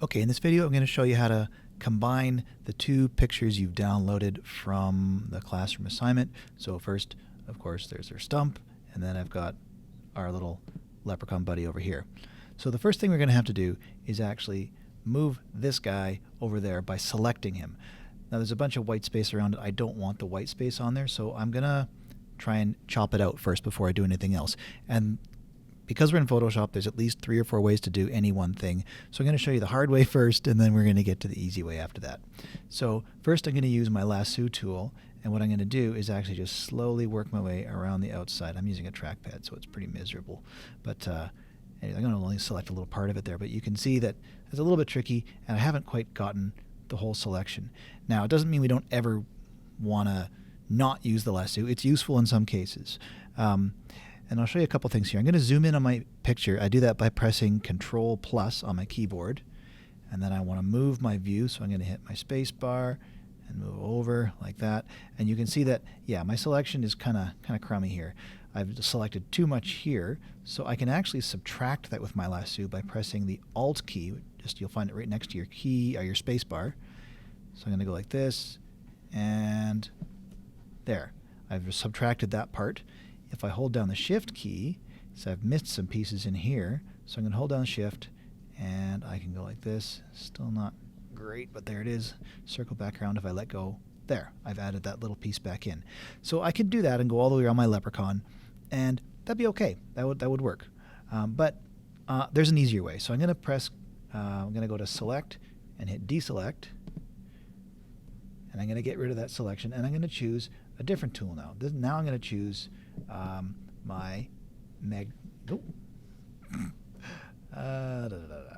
Okay, in this video I'm going to show you how to combine the two pictures you've downloaded from the classroom assignment. So first, of course, there's our stump, and then I've got our little leprechaun buddy over here. So the first thing we're going to have to do is actually move this guy over there by selecting him. Now there's a bunch of white space around it. I don't want the white space on there, so I'm going to try and chop it out first before I do anything else. And because we're in Photoshop, there's at least 3 or 4 ways to do any one thing. So I'm going to show you the hard way first, and then we're going to get to the easy way after that. So first I'm going to use my lasso tool, and what I'm going to do is actually just slowly work my way around the outside. I'm using a trackpad, so it's pretty miserable. But anyway, I'm going to only select a little part of it there, but you can see that it's a little bit tricky, and I haven't quite gotten the whole selection. Now, it doesn't mean we don't ever want to not use the lasso. It's useful in some cases. And I'll show you a couple things here. I'm going to zoom in on my picture. I do that by pressing Control plus on my keyboard. And then I want to move my view, so I'm going to hit my space bar and move over like that. And you can see that, yeah, my selection is kind of crummy here. I've selected too much here, so I can actually subtract that with my lasso by pressing the Alt key. You'll find it right next to your key or your space bar. So I'm going to go like this, and there. I've subtracted that part. If I hold down the Shift key, so I've missed some pieces in here, so I'm going to hold down Shift, and I can go like this. Still not great, but there it is. Circle back around. If I let go, there, I've added that little piece back in. So I could do that and go all the way around my leprechaun, and that'd be okay. That would work. But there's an easier way. So I'm going to press, I'm going to go to Select and hit Deselect, and I'm going to get rid of that selection, and I'm going to choose a different tool now. Now I'm going to choose my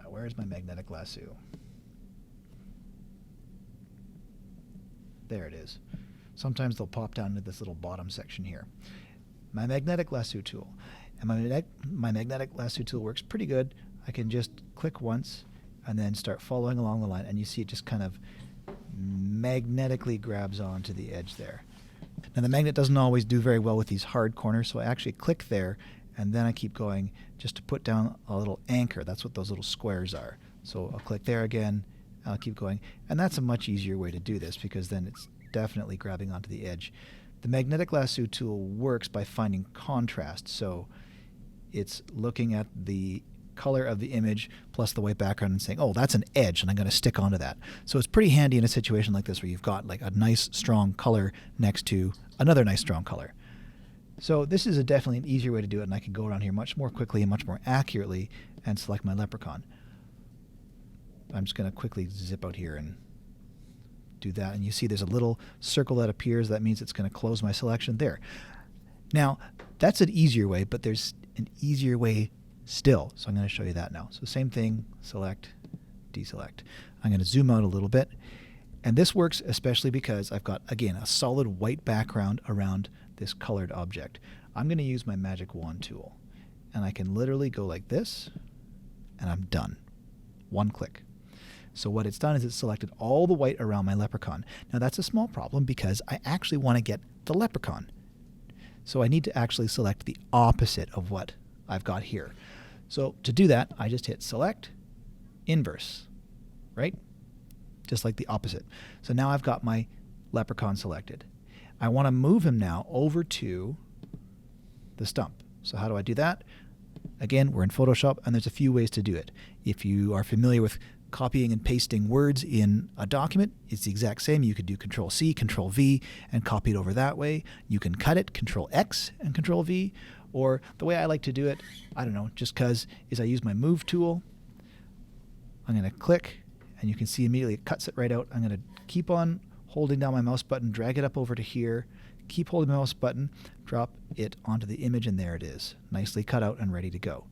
where's my magnetic lasso? There it is. Sometimes they'll pop down into this little bottom section here. My magnetic lasso tool. And my magnetic lasso tool works pretty good. I can just click once and then start following along the line, and you see it just kind of magnetically grabs onto the edge there. Now the magnet doesn't always do very well with these hard corners, so I actually click there, and then I keep going just to put down a little anchor. That's what those little squares are. So I'll click there again, and I'll keep going. And that's a much easier way to do this, because then it's definitely grabbing onto the edge. The magnetic lasso tool works by finding contrast, so it's looking at the color of the image plus the white background and saying, oh, that's an edge, and I'm going to stick onto that. So it's pretty handy in a situation like this where you've got like a nice strong color next to another nice strong color. So this is definitely an easier way to do it, and I can go around here much more quickly and much more accurately and select my leprechaun. I'm just going to quickly zip out here and do that, and you see there's a little circle that appears. That means it's going to close my selection there. Now that's an easier way, but there's an easier way still, so I'm going to show you that now. So same thing, select, deselect. I'm going to zoom out a little bit, and this works especially because I've got, again, a solid white background around this colored object. I'm going to use my magic wand tool, and I can literally go like this, and I'm done. One click. So what it's done is it's selected all the white around my leprechaun. Now that's a small problem because I actually want to get the leprechaun. So I need to actually select the opposite of what I've got here. So to do that, I just hit Select, Inverse, right? Just like the opposite. So now I've got my leprechaun selected. I want to move him now over to the stump. So how do I do that? Again, we're in Photoshop, and there's a few ways to do it. If you are familiar with copying and pasting words in a document, it's the exact same. You could do Control-C, Control-V, and copy it over that way. You can cut it, Control-X and Control-V. Or the way I like to do it, I don't know, just because, is I use my Move tool. I'm going to click, and you can see immediately it cuts it right out. I'm going to keep on holding down my mouse button, drag it up over to here, keep holding my mouse button, drop it onto the image, and there it is, nicely cut out and ready to go.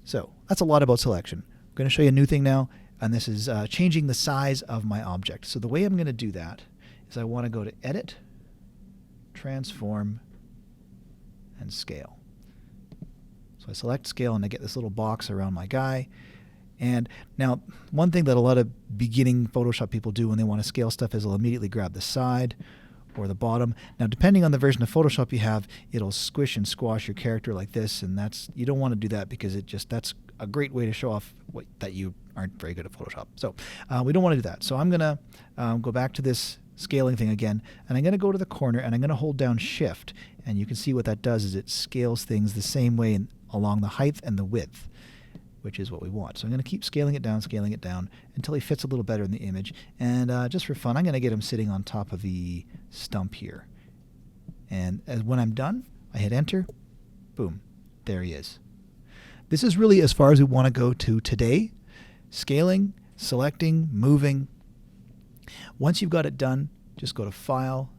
So that's a lot about selection. I'm going to show you a new thing now, and this is changing the size of my object. So the way I'm going to do that is I want to go to Edit, Transform, and Scale. So I select Scale, and I get this little box around my guy. And now one thing that a lot of beginning Photoshop people do when they want to scale stuff is they'll immediately grab the side, or the bottom. Now, depending on the version of Photoshop you have, it'll squish and squash your character like this, and you don't want to do that because that's a great way to show off that you aren't very good at Photoshop. So we don't want to do that. So I'm going to go back to this scaling thing again, and I'm going to go to the corner, and I'm going to hold down Shift, and you can see what that does is it scales things the same way along the height and the width, which is what we want. So I'm going to keep scaling it down until he fits a little better in the image. And just for fun, I'm going to get him sitting on top of the stump here. And when I'm done, I hit Enter. Boom. There he is. This is really as far as we want to go to today. Scaling, selecting, moving. Once you've got it done, just go to File,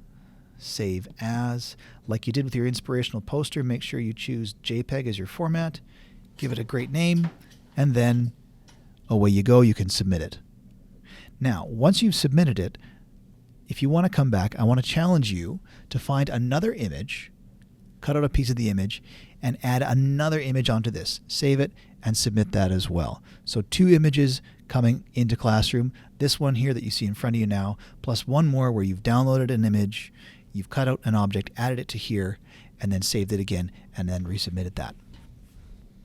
Save As. Like you did with your inspirational poster, make sure you choose JPEG as your format. Give it a great name. And then away you go, you can submit it. Now, once you've submitted it, if you want to come back, I want to challenge you to find another image, cut out a piece of the image, and add another image onto this. Save it and submit that as well. So 2 images coming into Classroom. This one here that you see in front of you now, plus one more where you've downloaded an image, you've cut out an object, added it to here, and then saved it again, and then resubmitted that.